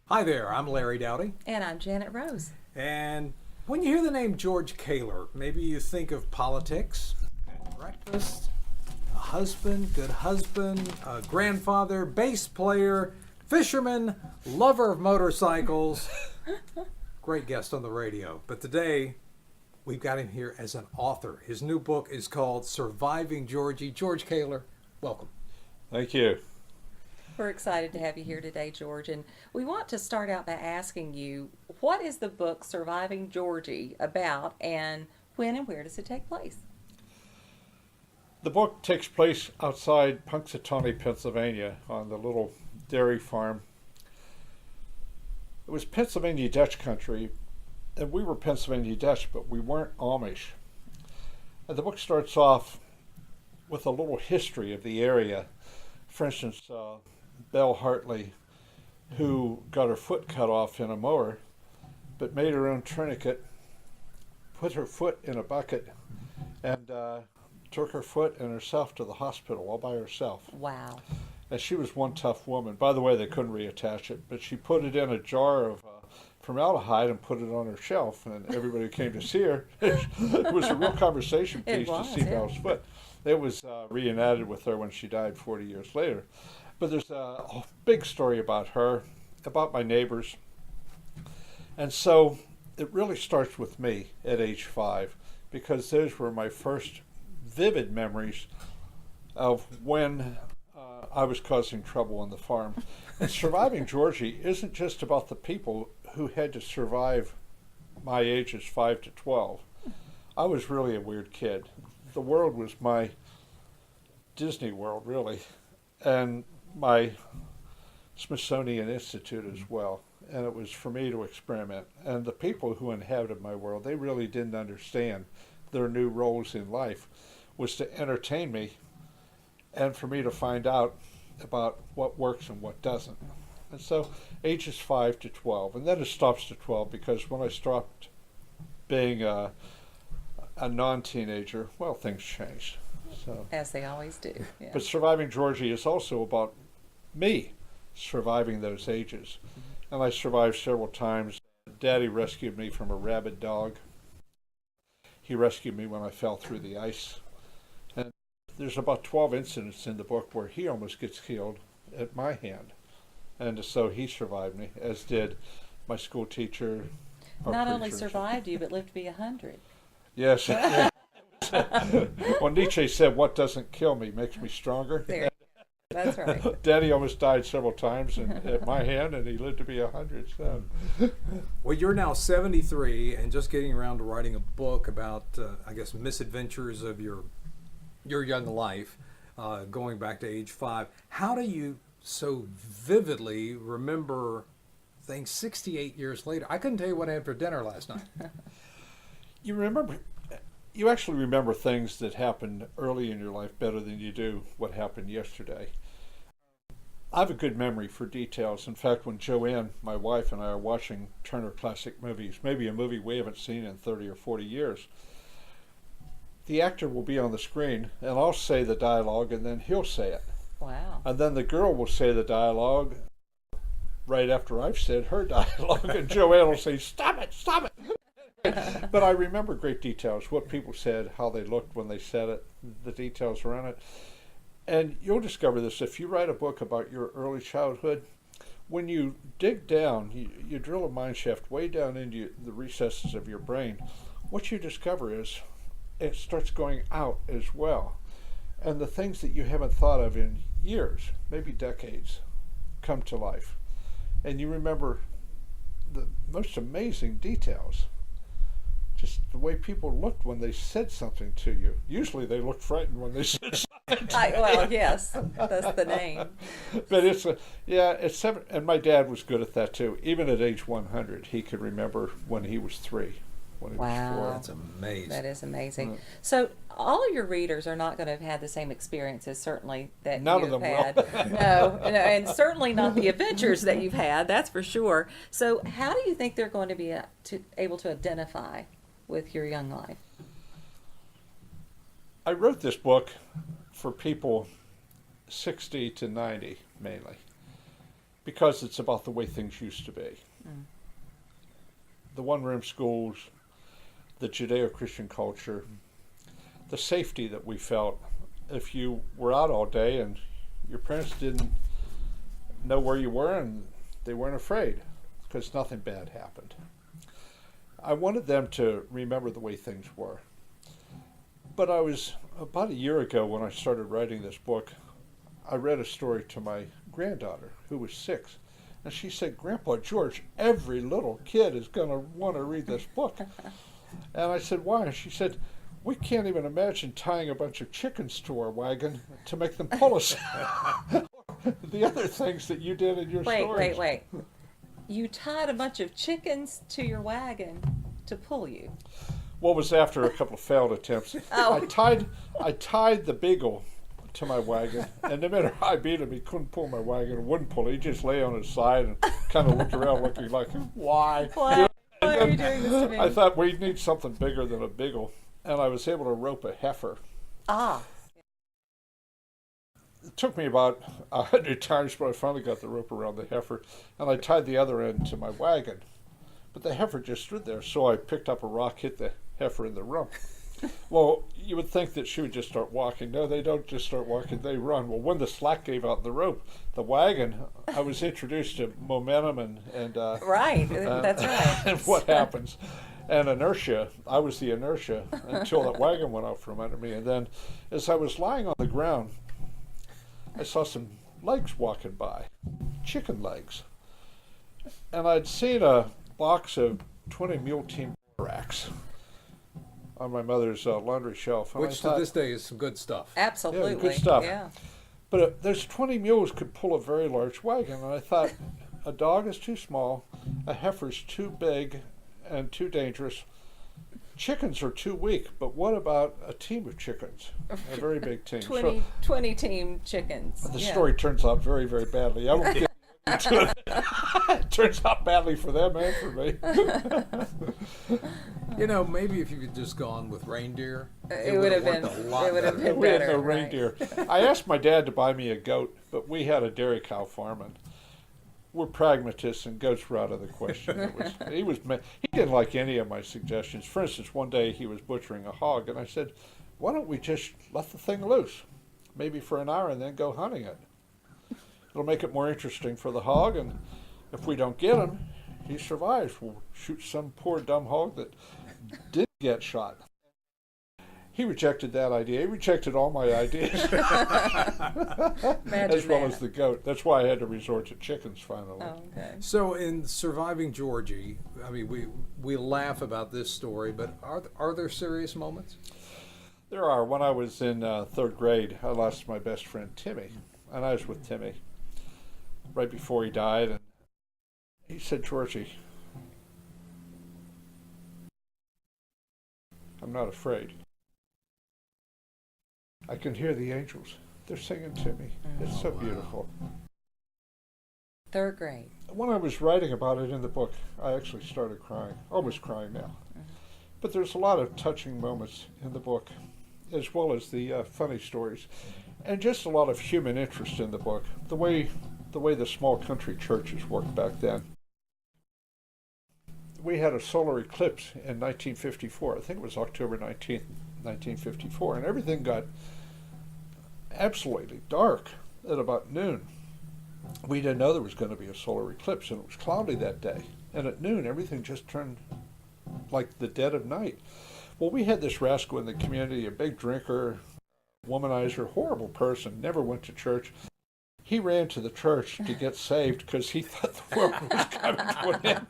Hi there, I'm Larry Dowdy. And I'm Janet Rose. And when you hear the name George Caylor, maybe you think of politics, breakfast, a husband, good husband, a grandfather, bass player, fisherman, lover of motorcycles. Great guest on the radio. But today, we've got him here as an author. His new book is called Surviving Georgie. George Caylor, welcome. Thank you. We're excited to have you here today, George. And we want to start out by asking you, what is the book Surviving Georgie about, and when and where does it take place? The book takes place outside Punxsutawney, Pennsylvania, on the little dairy farm. It was Pennsylvania Dutch country, and we were Pennsylvania Dutch, but we weren't Amish. And the book starts off with a little history of the area. For instance, Belle Hartley, who got her foot cut off in a mower, but made her own tourniquet, put her foot in a bucket, and took her foot and herself to the hospital all by herself. Wow. And she was one tough woman. By the way, they couldn't reattach it, but she put it in a jar of formaldehyde and put it on her shelf, and everybody came to see her. It was a real conversation piece to see Belle's foot. It was reunited with her when she died 40 years later. But there's a big story about her, about my neighbors. And so it really starts with me at age 5, because those were my first vivid memories of when I was causing trouble on the farm. And Surviving Georgie isn't just about the people who had to survive my ages 5 to 12. I was really a weird kid. The world was my Disney World, really, and my Smithsonian Institute as well. And it was for me to experiment. And the people who inhabited my world, they really didn't understand their new roles in life, was to entertain me and for me to find out about what works and what doesn't. And so ages 5 to 12, and then it stops to 12, because when I stopped being a non-teenager, well, things changed. So, as they always do. Yeah. but Surviving Georgie is also about me surviving those ages. And I survived several times. Daddy rescued me from a rabid dog. He rescued me when I fell through the ice. And there's about 12 incidents in the book where he almost gets killed at my hand. And so he survived me, as did my school teacher. Not only survived you, but lived to be 100. Yes. Well, Nietzsche said, "What doesn't kill me makes me stronger." There. That's right. Daddy almost died several times at my hand, and he lived to be 100. So. Well, you're now 73 and just getting around to writing a book about, I guess, misadventures of your young life, going back to age 5. How do you so vividly remember things 68 years later? I couldn't tell you what I had for dinner last night. You actually remember things that happened early in your life better than you do what happened yesterday. I have a good memory for details. In fact, when Joanne, my wife, and I are watching Turner Classic Movies, maybe a movie we haven't seen in 30 or 40 years, the actor will be on the screen, and I'll say the dialogue, and then he'll say it. Wow. And then the girl will say the dialogue right after I've said her dialogue, and Joanne will say, "Stop it, stop it." But I remember great details, what people said, how they looked when they said it, the details around it. And you'll discover this if you write a book about your early childhood. When you dig down, you drill a mine shaft way down into the recesses of your brain, what you discover is it starts going out as well. And the things that you haven't thought of in years, maybe decades, come to life. And you remember the most amazing details. Just the way people looked when they said something to you. Usually they looked frightened when they said something. Well, yes, that's the name. But it's seven, and my dad was good at that too. Even at age 100, he could remember when he was 3, when he was 4. That's amazing. That is amazing. So all of your readers are not going to have had the same experiences, certainly, that None you've of them had. will. No, and certainly not the adventures that you've had. That's for sure. So how do you think they're going to be able to identify with your young life? I wrote this book for people 60 to 90 mainly. because it's about the way things used to be. The one-room schools, the Judeo-Christian culture, the safety that we felt if you were out all day and your parents didn't know where you were and they weren't afraid because nothing bad happened. I wanted them to remember the way things were. But I was, about a year ago when I started writing this book, I read a story to my granddaughter who was 6. And she said, "Grandpa George, every little kid is going to want to read this book." And I said, "Why?" And she said, "We can't even imagine tying a bunch of chickens to our wagon to make them pull us." The other things that you did in your stories. Wait. You tied a bunch of chickens to your wagon to pull you. What was after a couple of failed attempts. Oh. I tied the beagle to my wagon, and no matter how I beat him, he couldn't pull my wagon, and wouldn't pull it. He just lay on his side and kind of looked around looking like, why? Why are you doing this to me? I thought we need something bigger than a beagle, and I was able to rope a heifer. Ah. It took me about 100 times, but I finally got the rope around the heifer, and I tied the other end to my wagon. But the heifer just stood there, so I picked up a rock, hit the heifer in the rump. Well, you would think that she would just start walking. No, they don't just start walking, they run. Well, when the slack gave out in the rope, the wagon, I was introduced to momentum and Right, that's right. and what happens. And inertia, I was the inertia until that wagon went out from under me. And then as I was lying on the ground, I saw some legs walking by, chicken legs. And I'd seen a box of 20 Mule Team racks on my mother's laundry shelf. And Which to this day is some good stuff. Absolutely. Yeah, good stuff. Yeah. But those 20 mules could pull a very large wagon. And I thought, a dog is too small, a heifer's too big and too dangerous. Chickens are too weak, but what about a team of chickens? A very big team. 20 team chickens. The story turns out very, very badly. I won't get into it. It turns out badly for them and for me. You know, maybe if you could just gone with reindeer, It would have been. a lot It would have better. been We had better. no right. reindeer. I asked my dad to buy me a goat, but we had a dairy cow farm, and we're pragmatists, and goats were out of the question. He didn't like any of my suggestions. For instance, one day he was butchering a hog, and I said, "Why don't we just let the thing loose, maybe for an hour, and then go hunting it? It'll make it more interesting for the hog, and if we don't get him, he survives. We'll shoot some poor dumb hog that didn't get shot." He rejected that idea. He rejected all my ideas, as well as the goat. That's why I had to resort to chickens finally. Oh, okay. So in Surviving Georgie, I mean, we laugh about this story, but are there serious moments? There are. When I was in 3rd grade, I lost my best friend Timmy, and I was with Timmy right before he died, and he said, "Georgie, I'm not afraid. I can hear the angels. They're singing to me. It's so beautiful." 3rd grade. When I was writing about it in the book, I actually started crying, almost crying now. But there's a lot of touching moments in the book, as well as the funny stories, and just a lot of human interest in the book, the way the small country churches worked back then. We had a solar eclipse in 1954. I think it was October 19th, 1954, and everything got absolutely dark at about noon. We didn't know there was going to be a solar eclipse, and it was cloudy that day. And at noon, everything just turned like the dead of night. Well, we had this rascal in the community, a big drinker, womanizer, horrible person, never went to church. He ran to the church to get saved because he thought the world was coming to an end.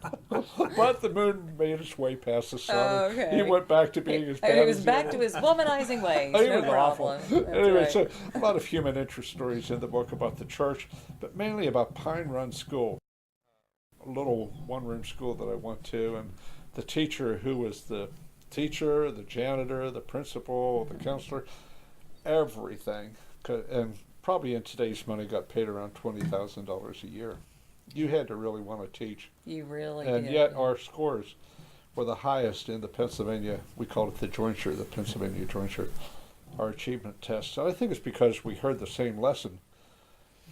But the moon made its way past the sun. Oh, okay. He went back to being as bad He was as back to his womanizing ways. He No was problem. awful. That's Anyway, right. so a lot of human interest stories in the book about the church, but mainly about Pine Run School, a little one-room school that I went to, and the teacher who was the teacher, the janitor, the principal, the counselor, everything. And probably in today's money got paid around $20,000 a year. You had to really want to teach. You really And did. yet our scores were the highest in the Pennsylvania, we called it the jointure, the Pennsylvania jointure, our achievement test. And I think it's because we heard the same lesson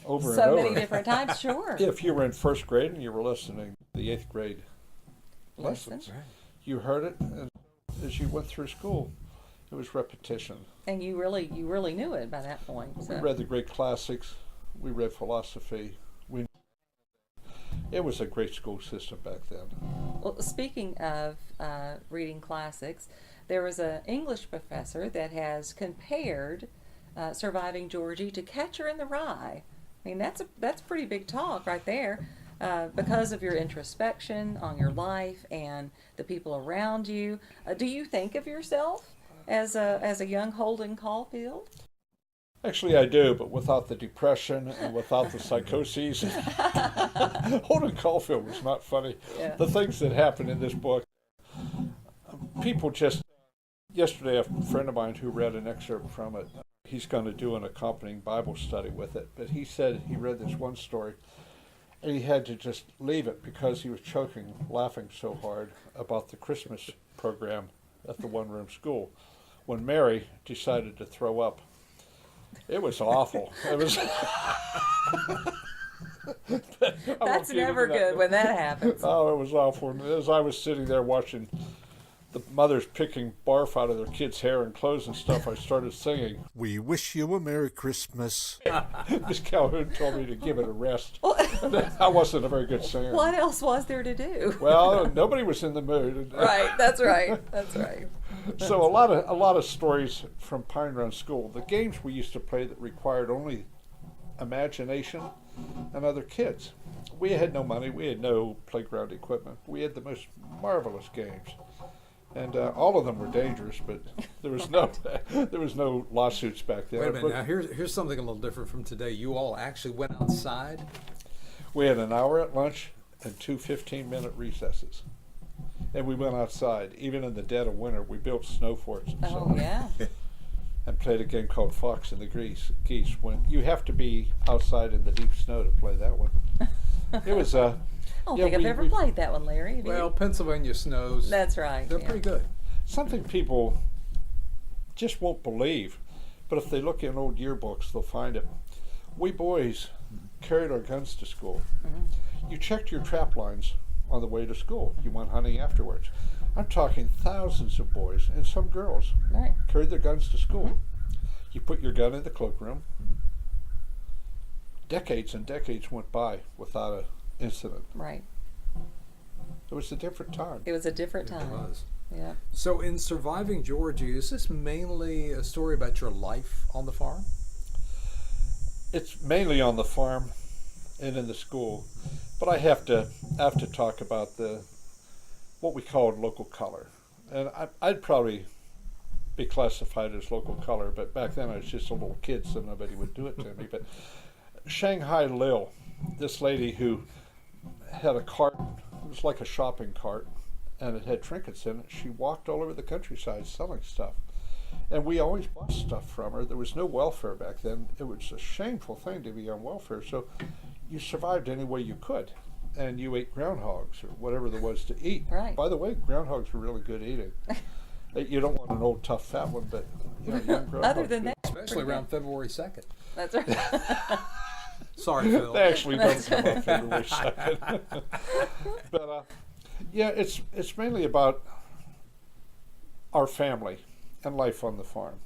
over and So over. many different times, sure. If you were in first grade and you were listening to the 8th grade Listen. lessons, you heard it, and as you went through school, it was repetition. And you really knew it by that point. So. We read the great classics. We read philosophy. It was a great school system back then. Well, speaking of reading classics, there was an English professor that has compared Surviving Georgie to Catcher in the Rye. I mean, that's pretty big talk right there, because of your introspection on your life and the people around you. Do you think of yourself as a young Holden Caulfield? Actually, I do, but without the depression and without the psychoses. Holden Caulfield was not funny. Yeah. The things that happened in this book, people just... Yesterday, a friend of mine who read an excerpt from it, he's going to do an accompanying Bible study with it, but he said he read this one story, and he had to just leave it because he was choking, laughing so hard about the Christmas program at the one-room school when Mary decided to throw up. It was awful. It was. That's never good when that happens. Oh, it was awful. And as I was sitting there watching the mothers picking barf out of their kids' hair and clothes and stuff, I started singing, "We wish you a Merry Christmas." Miss Calhoun told me to give it a rest. I wasn't a very good singer. What else was there to do? Well, nobody was in the mood. Right, that's right. That's right. So a lot of stories from Pine Run School. The games we used to play that required only imagination and other kids. We had no money. We had no playground equipment. We had the most marvelous games, and all of them were dangerous. But there was no lawsuits back then. Wait a minute. Now here's something a little different from today. You all actually went outside. We had an hour at lunch and 2 15-minute recesses. And we went outside, even in the dead of winter. We built snow forts and so Oh on. yeah. And played a game called Fox and the Geese. When you have to be outside in the deep snow to play that one. It was I don't think I've ever played that one, Larry. Have you? Well, Pennsylvania snows. That's right. They're yeah. pretty good. something people just won't believe. But if they look in old yearbooks, they'll find it. We boys carried our guns to school. Mm-hmm. You checked your trap lines on the way to school. You went hunting afterwards. I'm talking thousands of boys and some girls Right. carried their guns to school. You put your gun in the cloakroom. Decades and decades went by without an incident. Right. It was a different time. It was a different It time. was. Yeah. So in Surviving Georgie, is this mainly a story about your life on the farm? It's mainly on the farm and in the school, but I have to talk about what we called local color, and I'd probably be classified as local color, but back then I was just a little kid, so nobody would do it to me. But Shanghai Lil, this lady who had a cart, it was like a shopping cart, and it had trinkets in it. She walked all over the countryside selling stuff. And we always bought stuff from her. There was no welfare back then. It was a shameful thing to be on welfare. So you survived any way you could. And you ate groundhogs or whatever there was to eat. Right. By the way, groundhogs were really good eating. You don't want an old, tough, fat one, but young groundhogs. Other than that, Especially around February 2nd. that's right. Sorry, Phil. They actually don't come up February 2nd. But yeah, it's mainly about our family and life on the farm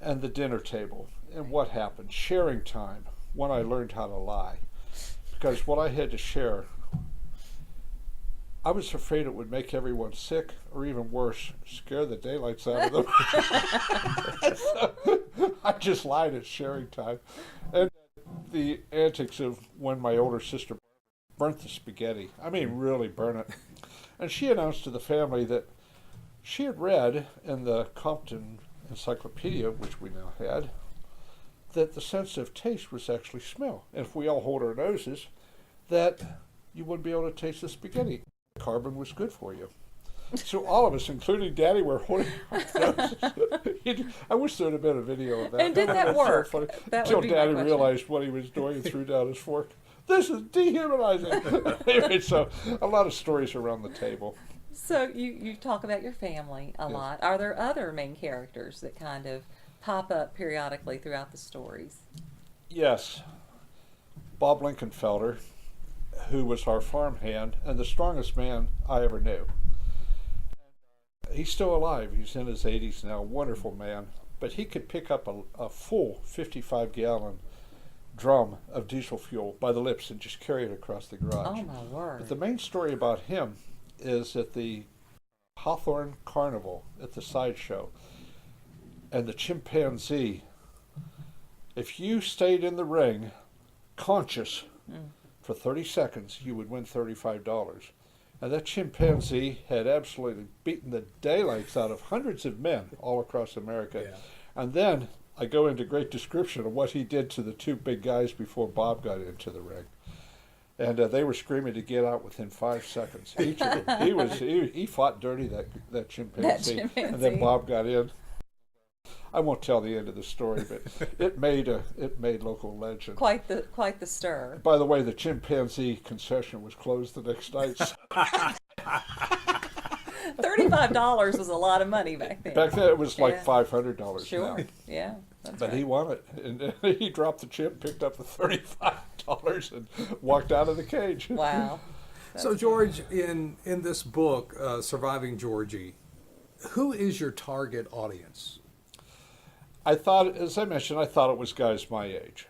and the dinner table and what happened, sharing time, when I learned how to lie. Because what I had to share, I was afraid it would make everyone sick, or even worse, scare the daylights out of them. So, I just lied at sharing time. And the antics of when my older sister burnt the spaghetti. I mean, really burn it. And she announced to the family that she had read in the Compton Encyclopedia, which we now had, that the sense of taste was actually smell. And if we all hold our noses, that you wouldn't be able to taste the spaghetti. Carbon was good for you. So all of us, including Daddy, were holding our noses. I wish there had been a video of that. And did that That's work? So funny. That Until would be my Daddy question. realized what he was doing and threw down his fork. This is dehumanizing. Anyway, so a lot of stories around the table. So you talk about your family a Yes. lot. Are there other main characters that kind of pop up periodically throughout the stories? Yes. Bob Lincolnfelder, who was our farmhand and the strongest man I ever knew. He's still alive. He's in his 80s now, wonderful man. But he could pick up a full 55-gallon drum of diesel fuel by the lips and just carry it across the garage. Oh, my word. But the main story about him is at the Hawthorne Carnival at the sideshow, and the chimpanzee, if you stayed in the ring conscious for 30 seconds, you would win $35. And that chimpanzee had absolutely beaten the daylights out of hundreds of men all across America. Yeah. And then I go into great description of what he did to the two big guys before Bob got into the ring. And they were screaming to get out within 5 seconds. Each of them. He fought dirty, that chimpanzee. And then Bob got in. I won't tell the end of the story, but it made local legend. Quite the stir. By the way, the chimpanzee concession was closed the next night. $35 was a lot of money back then. Back then it was like Yeah. $500 Sure. now. Yeah. That's But right. he won it. And he dropped the chip, picked up the $35 and walked out of the cage. Wow. So, George, in this book, Surviving Georgie, who is your target audience? I thought, as I mentioned, I thought it was guys my age.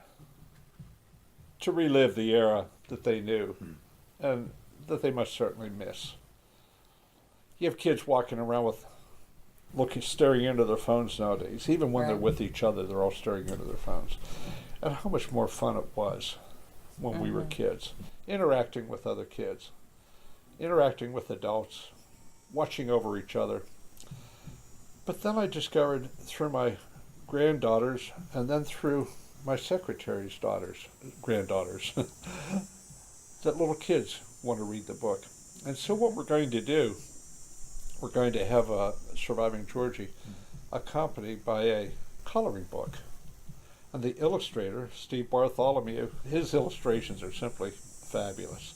To relive the era that they knew and that they must certainly miss. You have kids walking around staring into their phones nowadays. Even when they're Right. with each other, they're all staring into their phones. And how much more fun it was when we were kids. Interacting with other kids. Interacting with adults. Watching over each other. But then I discovered through my granddaughters and then through my secretary's granddaughters, that little kids want to read the book. And so what we're going to do, we're going to have a Surviving Georgie accompanied by a coloring book. And the illustrator, Steve Bartholomew, his illustrations are simply fabulous.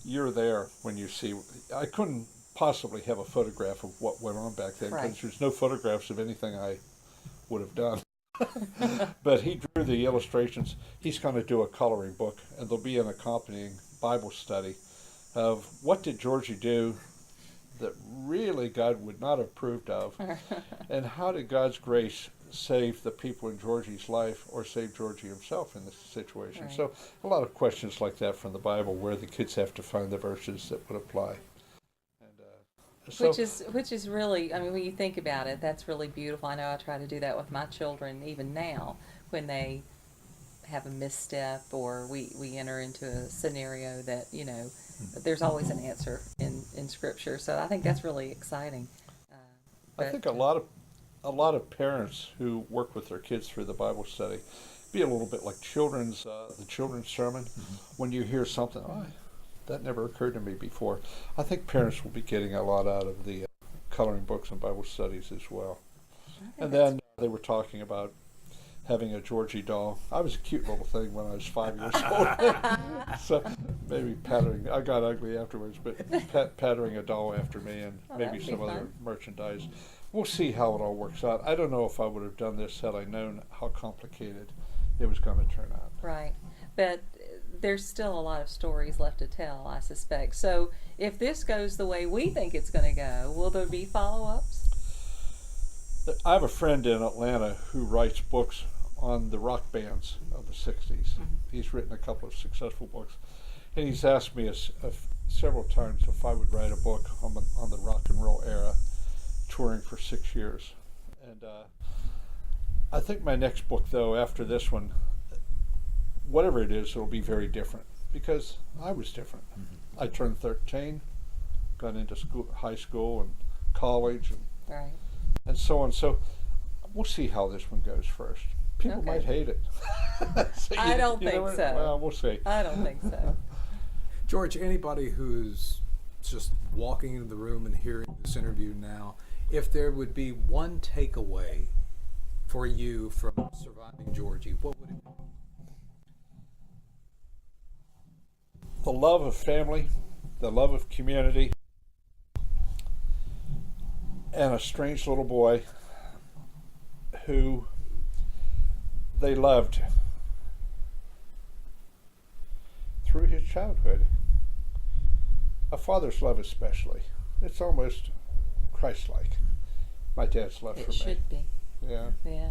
You're there when you see, I couldn't possibly have a photograph of what went on back then because Right. there's no photographs of anything I would have done. But he drew the illustrations. He's going to do a coloring book, and there'll be an accompanying Bible study of what did Georgie do that really God would not have approved of, and how did God's grace save the people in Georgie's life or save Georgie himself in this situation. Right. So a lot of questions like that from the Bible where the kids have to find the verses that would apply. So, Which is really, I mean, when you think about it, that's really beautiful. I know I try to do that with my children even now when they have a misstep or we enter into a scenario that, there's always an answer in Scripture. So I think that's really exciting. I think a lot of parents who work with their kids through the Bible study be a little bit like the children's sermon. When you hear something, that never occurred to me before. I think parents will be getting a lot out of the coloring books and Bible studies as well. And then they were talking about having a Georgie doll. I was a cute little thing when I was 5 years old. So maybe patterning, I got ugly afterwards, but patterning a doll after me and maybe that'd be some other fun. merchandise. We'll see how it all works out. I don't know if I would have done this had I known how complicated it was going to turn out. Right. But there's still a lot of stories left to tell, I suspect. So if this goes the way we think it's going to go, will there be follow-ups? I have a friend in Atlanta who writes books on the rock bands of the 60s. He's written a couple of successful books. And he's asked me several times if I would write a book on the rock and roll era, touring for 6 years. And I think my next book, though, after this one, whatever it is, it'll be very different because I was different. I turned 13, got into high school and college Right. and so on. So we'll see how this one goes first. People Okay. might hate it. So I don't think what? so. Well, we'll see. I don't think so. George, anybody who's just walking into the room and hearing this interview now, if there would be one takeaway for you from Surviving Georgie, what would it be? The love of family, the love of community, and a strange little boy who they loved childhood. A father's love especially. It's almost Christ-like. My dad's love for It me. should be. Yeah. Yeah.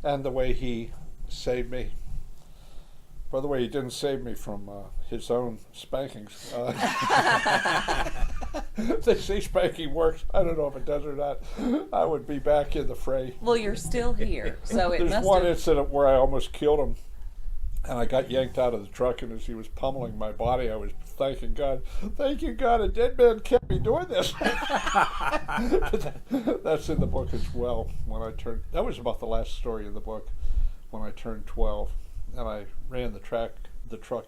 And the way he saved me. By the way, he didn't save me from his own spankings. They say spanking works. I don't know if it does or not. I would be back in the fray. Well, you're still here, so it There's must one have. incident where I almost killed him, and I got yanked out of the truck, and as he was pummeling my body, I was thanking God. Thank you, God, a dead man can't be doing this. That's in the book as well. When I turned, that was about the last story in the book, when I turned 12, and I ran the truck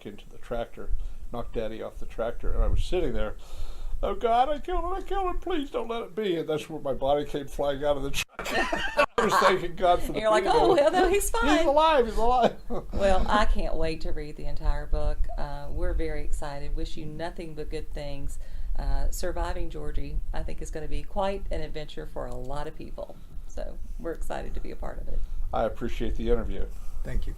into the tractor, knocked Daddy off the tractor, and I was sitting there. Oh God, I killed him, please don't let it be. And that's where my body came flying out of the truck. I was thanking God for the You're like, beating. oh, well, no, he's fine. He's alive, he's alive. Well, I can't wait to read the entire book. We're very excited. Wish you nothing but good things. Surviving Georgie, I think, is going to be quite an adventure for a lot of people. So we're excited to be a part of it. I appreciate the interview. Thank you.